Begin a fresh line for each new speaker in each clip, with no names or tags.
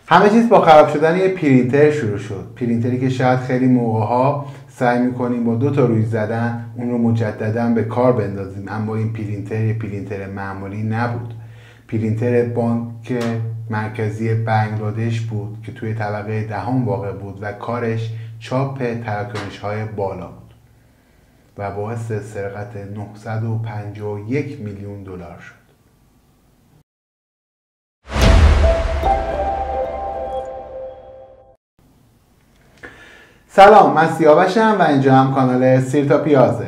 همه چیز با خراب شدن یه پرینتر شروع شد. پرینتری که شاید خیلی موقع‌ها سعی می‌کنیم با 2 تا روی زدن اون رو مجدداً به کار بندازیم، اما این پرینتر یه پرینتر معمولی نبود. پرینتر بانک مرکزی بنگلادش بود که توی طبقه دهم واقع بود و کارش چاپ تراکنش‌های بالا بود و باعث سرقت 951 میلیون دلار شد. سلام، من سیاوشم و اینجا هم کانال سیر تا پیازه.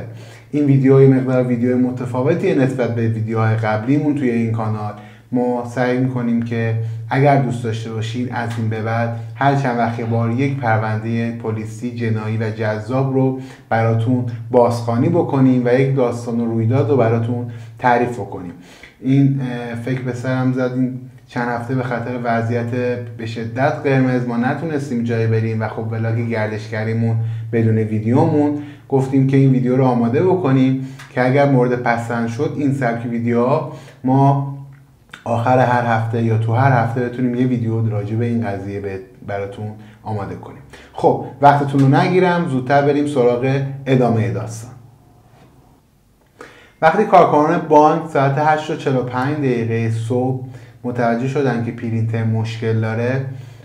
این ویدیو یه مقدار ویدیو متفاوتیه نسبت به ویدیوهای قبلیمون توی این کانال. ما سعی میکنیم که اگر دوست داشته باشین از این به بعد هر چند وقت بار یک پرونده پلیسی جنایی و جذاب رو براتون بازخوانی بکنیم و یک داستان و رویداد رو براتون تعریف کنیم. این فکر به سرم زد این چند هفته به خاطر وضعیت به شدت قرمز ما نتونستیم جایی بریم و خب ولاگ گردشگریمون بدون ویدیومون گفتیم که این ویدیو رو آماده بکنیم که اگر مورد پسند شد این سبک ویدیوها ما آخر هر هفته یا تو هر هفته بتونیم یه ویدیو راجع به این قضیه براتون آماده کنیم. خب وقتتون رو نگیرم، زودتر بریم سراغ ادامه داستان. وقتی کارکنان بانک ساعت 8:45 صبح متوجه شدن که پرینتر مشکل داره،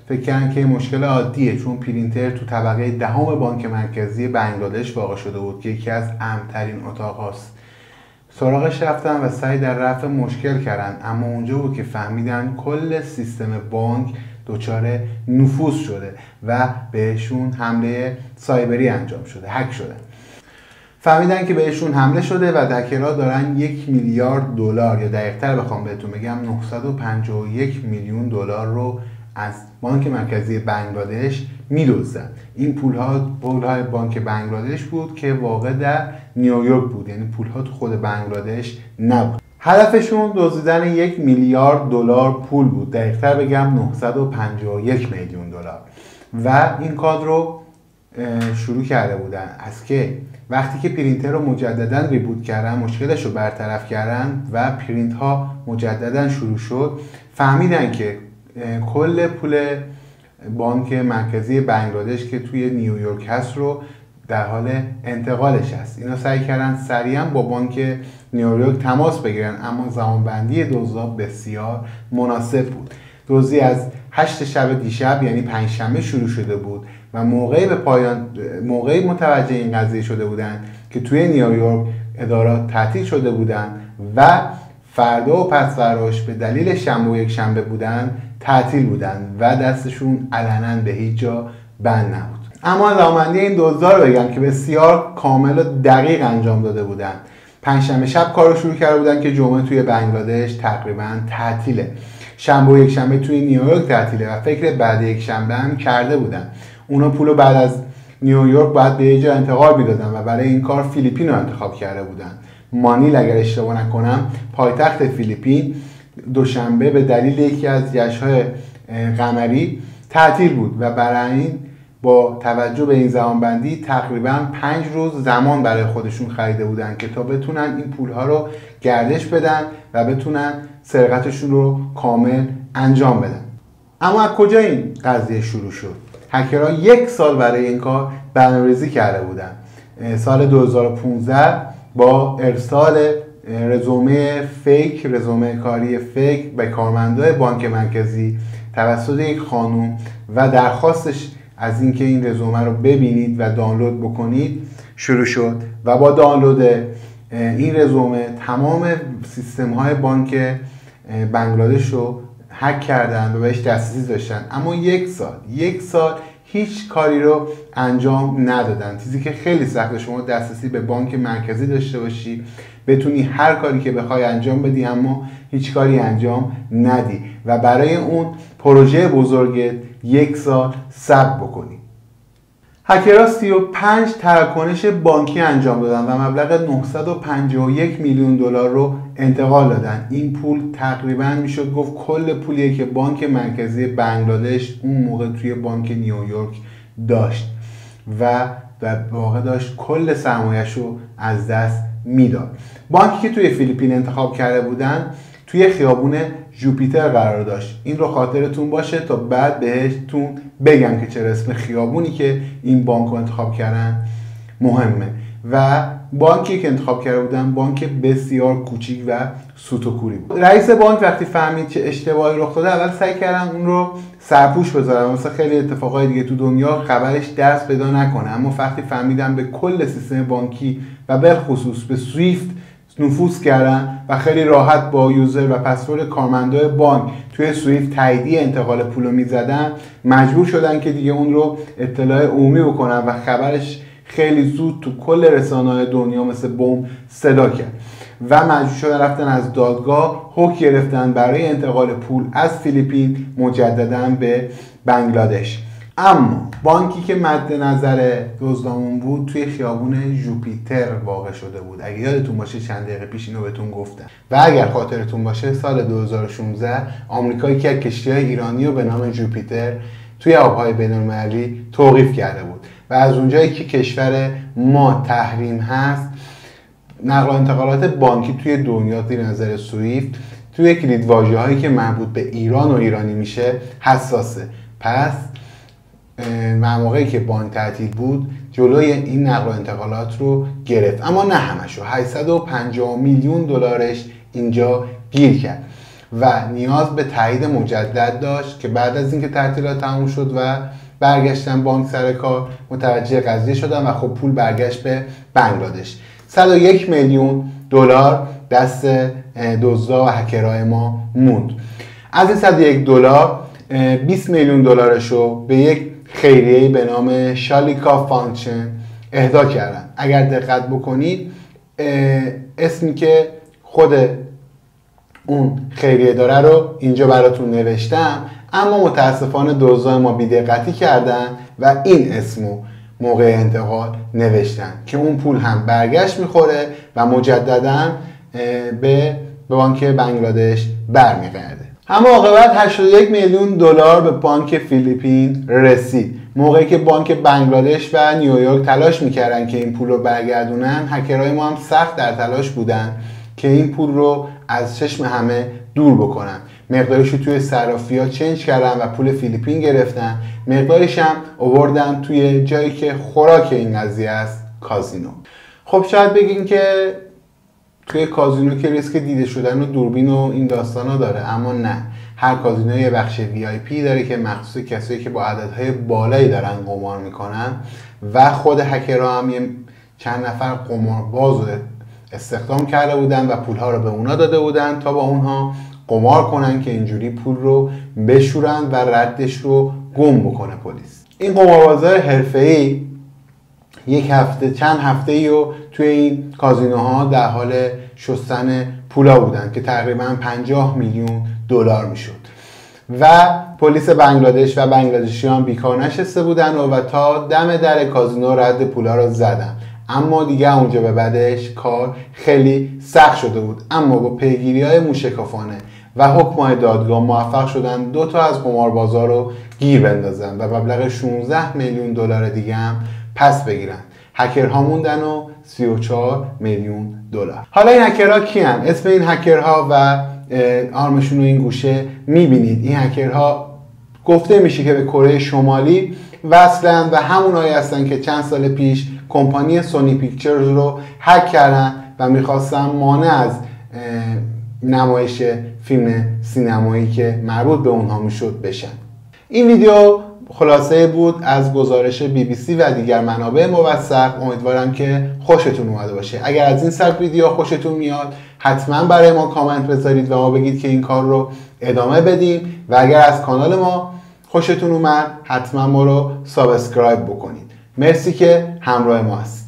فکر کردن که مشکل عادیه، چون پرینتر تو طبقه دهم بانک مرکزی بنگلادش واقع شده بود که یکی از امن‌ترین اتاق‌هاست. سراغش رفتن و سعی در رفع مشکل کردن، اما اونجا بود که فهمیدن کل سیستم بانک دچار نفوذ شده و بهشون حمله سایبری انجام شده، هک شده. فهمیدن که بهشون حمله شده و هکرها دارن 1 میلیارد دلار یا دقیق‌تر بخوام بهتون بگم 951 میلیون دلار رو از بانک مرکزی بنگلادش می‌دزدن. این پول‌های بانک بنگلادش بود که واقع در نیویورک بود، یعنی پول‌ها تو خود بنگلادش نبود. هدفشون دزدیدن 1 میلیارد دلار پول بود، دقیق‌تر بگم 951 میلیون دلار. و این کار رو شروع کرده بودن از که وقتی که پرینتر رو مجددا ریبوت کردن، مشکلش رو برطرف کردن و پرینت ها مجددا شروع شد، فهمیدن که کل پول بانک مرکزی بنگلادش که توی نیویورک هست رو در حال انتقالش هست. اینا سعی کردن سریعا با بانک نیویورک تماس بگیرن، اما زمانبندی دزدها بسیار مناسب بود. دزدی از 8 شب دیشب یعنی 5 شنبه شروع شده بود و موقعی متوجه این قضیه شده بودن که توی نیویورک ادارات تعطیل شده بودن و فردا و پس فرداش به دلیل شنبه و یک شنبه بودن تعطیل بودن و دستشون علنا به هیچ جا بند نبود. اما زمانبندی این دزدا رو بگم که بسیار کامل و دقیق انجام داده بودن. 5 شنبه شب کار رو شروع کرده بودن که جمعه توی بنگلادش تقریبا تعطیله. شنبه و یک شنبه توی نیویورک تعطیله و فکر بعد یک شنبه هم کرده بودن. اونا پولو بعد از نیویورک باید به یه جا انتقال میدادن و برای این کار فیلیپین رو انتخاب کرده بودن. مانیل اگر اشتباه نکنم پایتخت فیلیپین دوشنبه به دلیل یکی از جشن‌های قمری تعطیل بود و برای این با توجه به این زمانبندی تقریبا 5 روز زمان برای خودشون خریده بودن که تا بتونن این پولها رو گردش بدن و بتونن سرقتشون رو کامل انجام بدن. اما از کجا این قضیه شروع شد؟ هکرها 1 سال برای این کار برنامه‌ریزی کرده بودن. سال 2015 با ارسال رزومه کاری فیک به کارمندای بانک مرکزی توسط یک خانم و درخواستش از اینکه این رزومه رو ببینید و دانلود بکنید شروع شد و با دانلود این رزومه تمام سیستم های بانک بنگلادش رو هک کردن و بهش دسترسی داشتن، اما 1 سال هیچ کاری رو انجام ندادن. چیزی که خیلی سخته شما دسترسی به بانک مرکزی داشته باشی، بتونی هر کاری که بخوای انجام بدی اما هیچ کاری انجام ندی و برای اون پروژه بزرگت 1 سال صبر بکنی. هکرها 35 تراکنش بانکی انجام دادن و مبلغ 951 میلیون دلار رو انتقال دادن. این پول تقریبا میشد گفت کل پولیه که بانک مرکزی بنگلادش اون موقع توی بانک نیویورک داشت و در واقع داشت کل سرمایه‌اش رو از دست میداد. بانکی که توی فیلیپین انتخاب کرده بودن توی خیابون جوپیتر قرار داشت. این رو خاطرتون باشه تا بعد بهتون بگم که چرا اسم خیابونی که این بانک رو انتخاب کردن مهمه. و بانکی که انتخاب کرده بودن بانک بسیار کوچیک و سوتوکوری بود. رئیس بانک وقتی فهمید چه اشتباهی رخ داده، اول سعی کردن اون رو سرپوش بذارن، مثل خیلی اتفاقای دیگه تو دنیا خبرش دست پیدا نکنه. اما وقتی فهمیدن به کل سیستم بانکی و بالخصوص به سویفت نفوذ کردن و خیلی راحت با یوزر و پسورد کارمندای بانک توی سویفت تاییدیه انتقال پول رو میزدن، مجبور شدن که دیگه اون رو اطلاع عمومی بکنن و خبرش خیلی زود تو کل رسانه‌های دنیا مثل بمب صدا کرد و مجبور شدن رفتن از دادگاه حکم گرفتن برای انتقال پول از فیلیپین مجددا به بنگلادش. اما بانکی که مد نظر دزدامون بود توی خیابون جوپیتر واقع شده بود. اگه یادتون باشه چند دقیقه پیش اینو بهتون گفتم. و اگر خاطرتون باشه سال 2016 آمریکا یکی از کشتی‌های ایرانی رو به نام جوپیتر توی آب‌های بین‌المللی توقیف کرده بود و از اونجایی که کشور ما تحریم هست، نقل و انتقالات بانکی توی دنیا زیر نظر سویفت توی کلیدواژه‌هایی که مربوط به ایران و ایرانی میشه حساسه. پس موقعی که بانک تعطیل بود جلوی این نقل و انتقالات رو گرفت، اما نه همشو. 850 میلیون دلارش اینجا گیر کرد و نیاز به تایید مجدد داشت که بعد از اینکه تعطیلات تموم شد و برگشتن بانک سر کار متوجه قضیه شدن و خب پول برگشت به بنگلادش. 101 میلیون دلار دست دزدا و هکرهای ما موند. از این 101 دلار 20 میلیون دلارش رو به یک خیریه‌ای به نام شالیکا فاندیشن اهدا کردن. اگر دقت بکنید اسمی که خود اون خیریه داره رو اینجا براتون نوشتم، اما متاسفانه دزدان ما بی‌دقتی کردن و این اسمو موقع انتقال نوشتن که اون پول هم برگشت میخوره و مجددا به بانک بنگلادش برمیگرده. اما عاقبت 81 میلیون دلار به بانک فیلیپین رسید. موقعی که بانک بنگلادش و نیویورک تلاش میکردن که این پول رو برگردونن، هکرهای ما هم سخت در تلاش بودن که این پول رو از چشم همه دور بکنن. مقدارش رو توی صرافی‌ها چنج کردن و پول فیلیپین گرفتن، مقدارش هم آوردن توی جایی که خوراک این قضیه است، کازینو. خب شاید بگین که توی کازینو که ریسک دیده شدن و دوربین و این داستانا داره، اما نه. هر کازینو یه بخش VIP داره که مخصوص کسایی که با عددهای بالایی دارن قمار میکنن و خود هکرها هم چند نفر قمارباز رو استخدام کرده بودن و پولها رو به اونا داده بودن تا با اونها قمار کنن که اینجوری پول رو بشورن و ردش رو گم بکنه پلیس. این قماربازهای حرفه‌ای چند هفته رو توی این کازینوها در حال شستن پولا بودن که تقریبا 50 میلیون دلار میشد و پلیس بنگلادش و بنگلادشیان بیکار نشسته بودن و تا دم در کازینو رد پولا رو زدن. اما دیگه اونجا به بعدش کار خیلی سخت شده بود، اما با پیگیری‌های موشکافانه و حکم‌های دادگاه موفق شدن 2 تا از قماربازا رو گیر بندازن و مبلغ 16 میلیون دلار دیگه هم پس بگیرن. هکرها موندن و 34 میلیون دلار. حالا این هکرها کیان؟ اسم این هکرها و آرمشون رو این گوشه میبینید. این هکرها گفته میشه که به کره شمالی وصلن و همونایی هستن که چند سال پیش کمپانی سونی پیکچرز رو هک کردن و میخواستن مانع از نمایش فیلم سینمایی که مربوط به اونها میشد بشن. این ویدیو خلاصه بود از گزارش BBC و دیگر منابع موثق. امیدوارم که خوشتون اومده باشه. اگر از این سبک ویدیو خوشتون میاد حتما برای ما کامنت بذارید و ما بگید که این کار رو ادامه بدیم و اگر از کانال ما خوشتون اومد حتما ما رو سابسکرایب بکنید. مرسی که همراه ما هستید.